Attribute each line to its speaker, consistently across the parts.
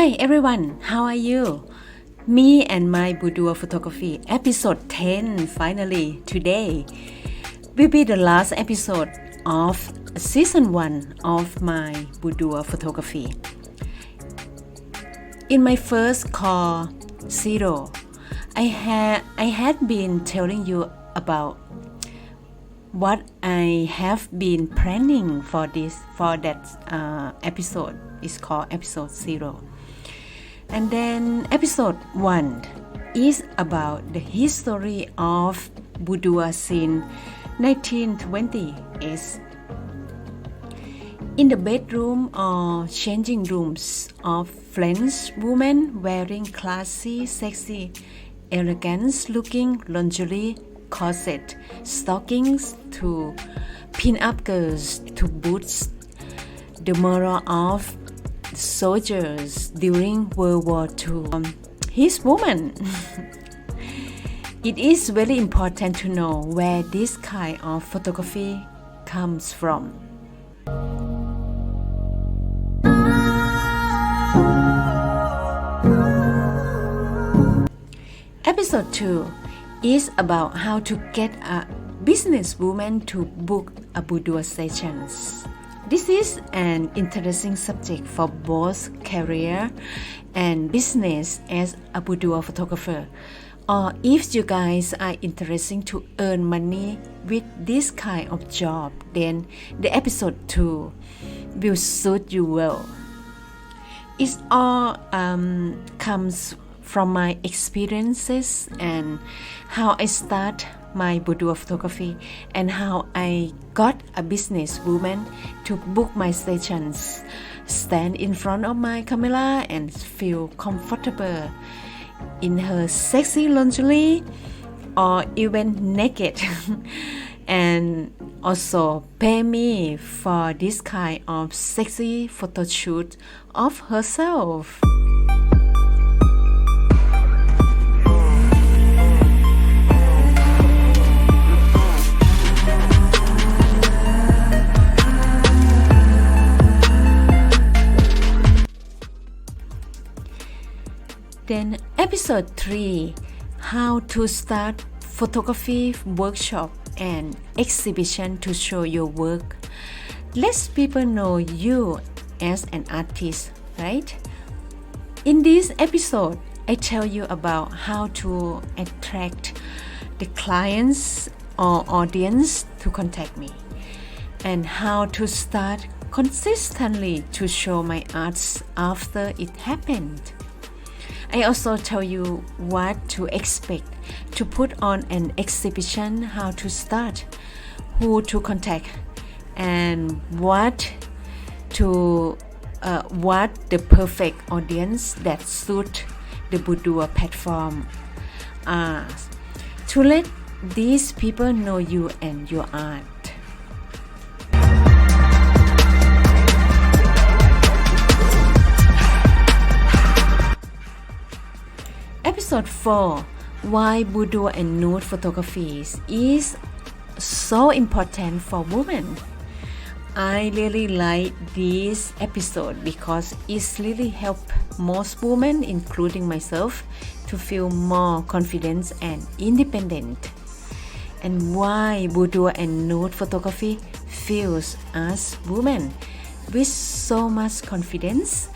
Speaker 1: Hi everyone, how are you? Me and my boudoir photography episode 10 finally today will be the last episode of season 1 of my boudoir photography. In my first call zero, I had been telling you about what I have been planning for that episode. Is called episode 0. And then episode 1 is about the history of boudoir since 1920s. In the bedroom or changing rooms of French women wearing classy, sexy, elegant looking lingerie, corset, stockings to pin-up girls to boots, the moral of soldiers during World War II. His woman. It is very important to know where this kind of photography comes from. Episode 2 is about how to get a businesswoman to book a boudoir sessions. This is an interesting subject for both career and business as a boudoir photographer. Or if you guys are interested to earn money with this kind of job, then the episode 2 will suit you well. It all comes from my experiences and how I start my boudoir photography and how I got a businesswoman to book my sessions, stand in front of my camera and feel comfortable in her sexy lingerie or even naked and also pay me for this kind of sexy photo shoot of herself. Then episode 3, how to start photography workshop and exhibition to show your work. Let people know you as an artist, right? In this episode, I tell you about how to attract the clients or audience to contact me and how to start consistently to show my arts after it happened. I also tell you what to expect to put on an exhibition, how to start, who to contact, and what the perfect audience that suit the boudoir platform are, to let these people know you and your art. Episode 4, why boudoir and nude photography is so important for women. I really like this episode because it's really helped most women, including myself, to feel more confident and independent. And why boudoir and nude photography fills us women with so much confidence,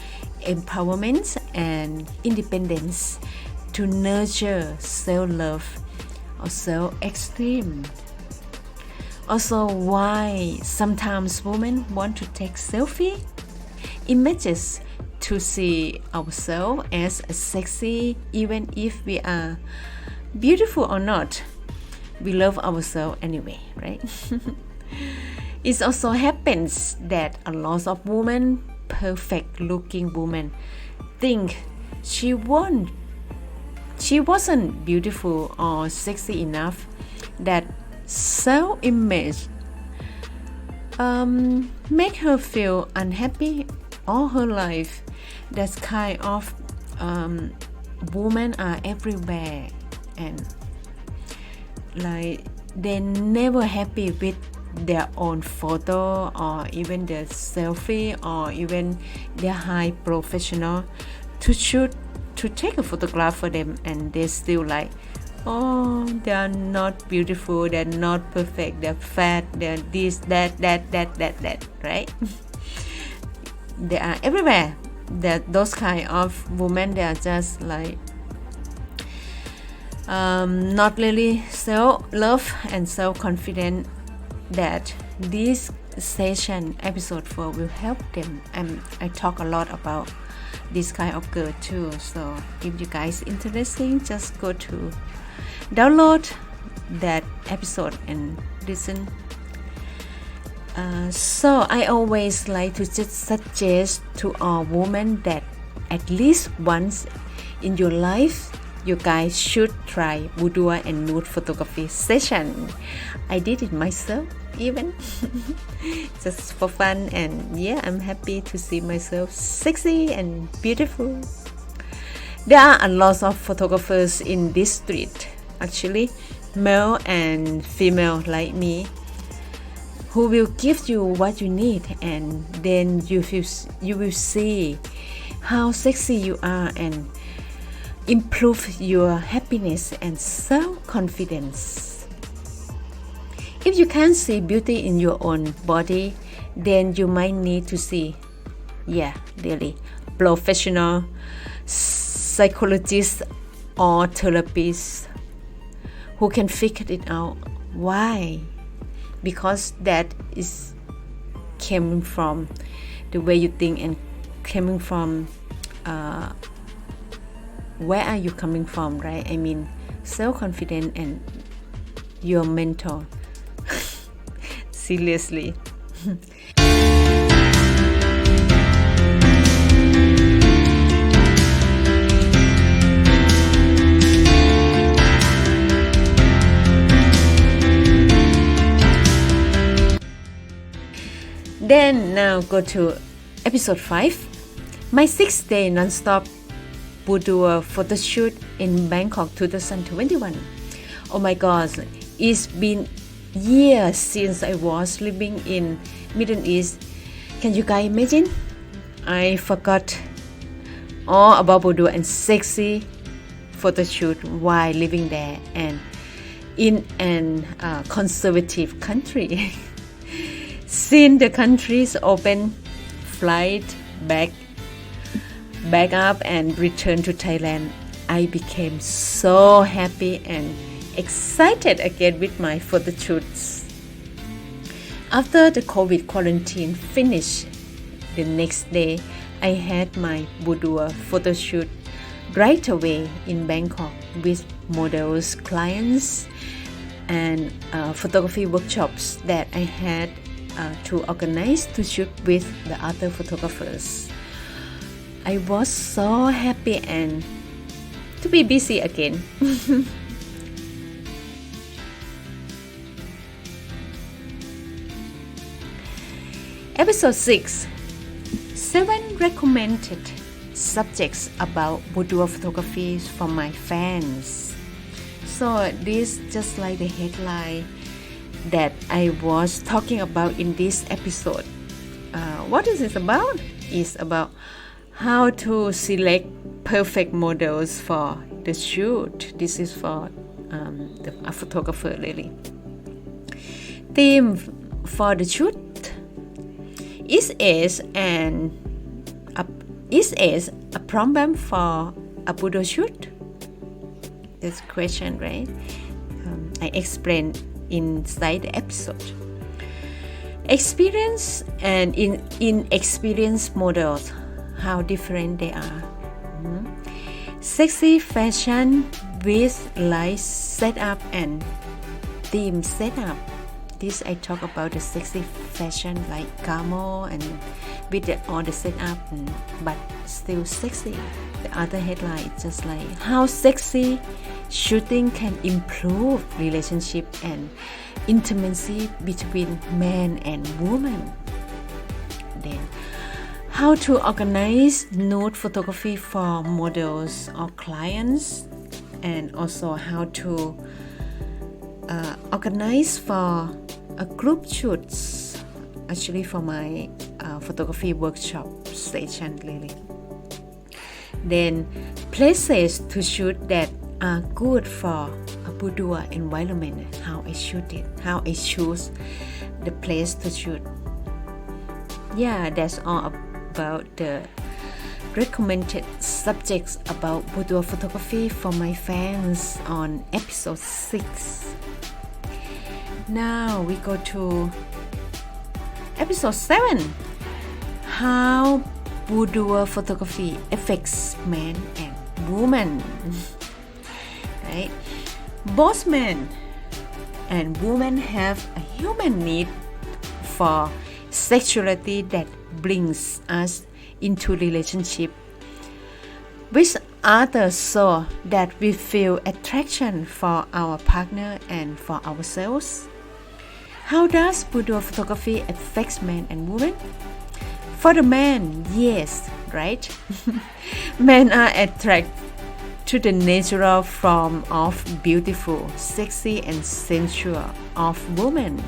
Speaker 1: empowerment, and independence to nurture self-love or self-esteem. Also, why sometimes women want to take selfie images to see ourselves as sexy even if we are beautiful or not. We love ourselves anyway, right? It also happens that a lot of women, perfect looking women, think she wasn't beautiful or sexy enough, that self-image make her feel unhappy all her life. That kind of women are everywhere and like they never happy with their own photo or even their selfie or even their high professional to shoot, to take a photograph for them, and they still like, oh, they are not beautiful, they're not perfect, they're fat, they're this, that, right? They are everywhere. That those kind of women, they are just like not really self-love and self-confident. That this session episode 4 will help them, and I talk a lot about this kind of girl too. So if you guys interested, just go to download that episode and listen. So I always like to just suggest to all women that at least once in your life you guys should try boudoir and nude photography session. I did it myself even just for fun, and yeah, I'm happy to see myself sexy and beautiful. There are a lot of photographers in this street, actually, male and female like me, who will give you what you need, and then you will see how sexy you are and improve your happiness and self-confidence. If you can't see beauty in your own body, then you might need to see, really, professional psychologists or therapists who can figure it out. Why? Because that is coming from the way you think and coming from where are you coming from, right? I mean, self-confidence and your mental. Seriously. Then now go to episode 5. My 6-day non-stop boudoir photo shoot in Bangkok 2021. Oh my gosh, it's been years since I was living in Middle East. Can you guys imagine? I forgot all about boudoir and sexy photo shoot while living there and in an conservative country. Since the country's open flight back up and returned to Thailand, I became so happy and excited again with my photo shoots. After the COVID quarantine finished, the next day I had my boudoir photo shoot right away in Bangkok with models, clients, and photography workshops that I had to organize to shoot with the other photographers. I was so happy and to be busy again. Episode 6. 7 recommended subjects about boudoir photography from my fans. So this just like the headline that I was talking about in this episode. What is it about? It's about how to select perfect models for the shoot. This is for a photographer really. Theme for the shoot is a problem for a boudoir shoot? That's the question, right? I explained inside the episode. Experience and inexperienced models, how different they are. Sexy fashion with light setup and theme setup. This I talk about the sexy fashion like camo and with all the setup, but still sexy. The other headline is just like how sexy shooting can improve relationship and intimacy between man and woman. Then how to organize nude photography for models or clients, and also how to organize for a group shoots, actually for my photography workshop session really. then places to shoot that are good for a boudoir environment. How I choose the place to shoot. Yeah, that's all about the recommended subjects about boudoir photography for my fans on episode 6. Now we go to episode 7. How boudoir photography affects men and women. Right? Both men and women have a human need for sexuality that brings us into relationship with others so that we feel attraction for our partner and for ourselves. How does boudoir photography affect men and women? For the men, yes, right? Men are attracted to the natural form of beautiful, sexy, and sensual of women.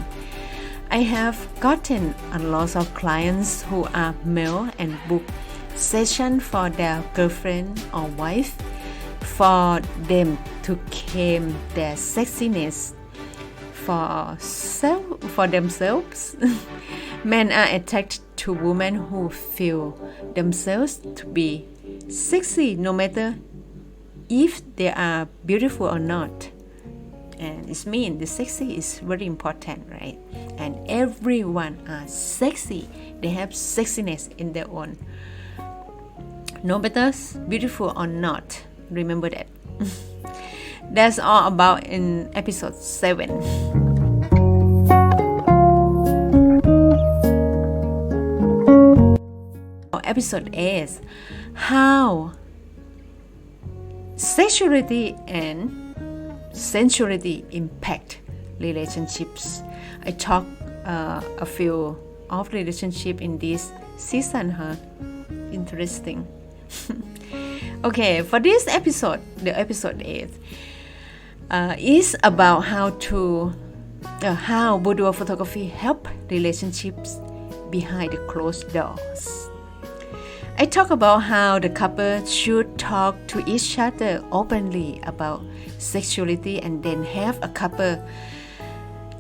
Speaker 1: I have gotten a lot of clients who are male and book session for their girlfriend or wife for them to claim their sexiness for themselves. Men are attracted to women who feel themselves to be sexy no matter if they are beautiful or not. And it means the sexy is very important, right? And everyone are sexy. They have sexiness in their own. No matter beautiful or not. Remember that. That's all about in episode 7. Episode 8. How sexuality and sensuality impact relationships. I talk a few of relationship in this season, Interesting. Okay, for this episode, the episode 8 is about how boudoir photography help relationships behind the closed doors. I talk about how the couple should talk to each other openly about sexuality and then have a couple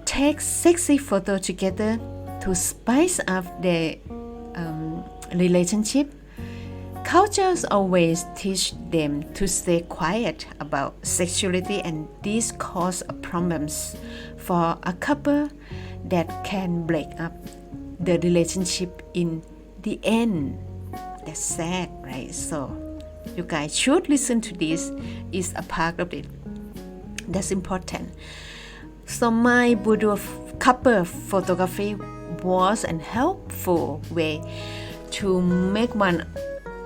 Speaker 1: take sexy photos together to spice up their relationship. Cultures always teach them to stay quiet about sexuality, and this causes problems for a couple that can break up the relationship in the end. That's sad, right? So you guys should listen to this. Is a part of it. That's important. So my boudoir couple photography was a helpful way to make one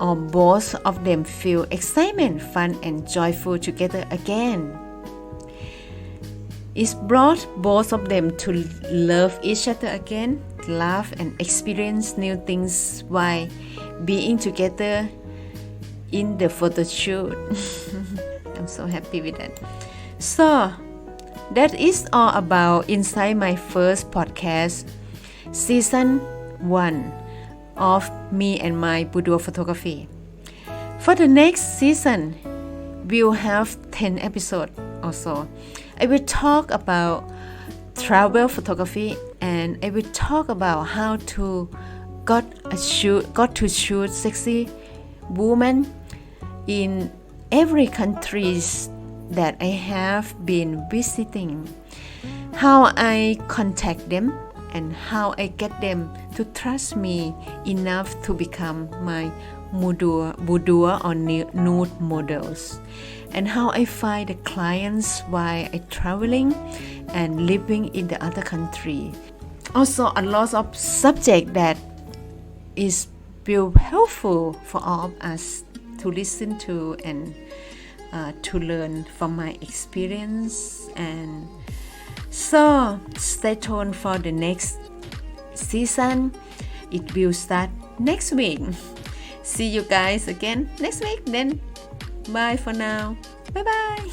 Speaker 1: or both of them feel excitement, fun, and joyful together again. It brought both of them to love each other again, laugh, and experience new things while being together in the photo shoot. I'm so happy with that. So that is all about inside my first podcast, season 1 of me and my boudoir photography. For the next season, we'll have 10 episodes or so. I will talk about travel photography, and I will talk about how to got to shoot sexy women in every countries that I have been visiting, how I contact them, and how I get them to trust me enough to become my boudoir or nude models, and how I find the clients while I traveling and living in the other country. Also, a lot of subject that is will helpful for all of us to listen to and to learn from my experience. And so stay tuned for the next season. It will start next week. See you guys again next week then. Bye for now. Bye bye.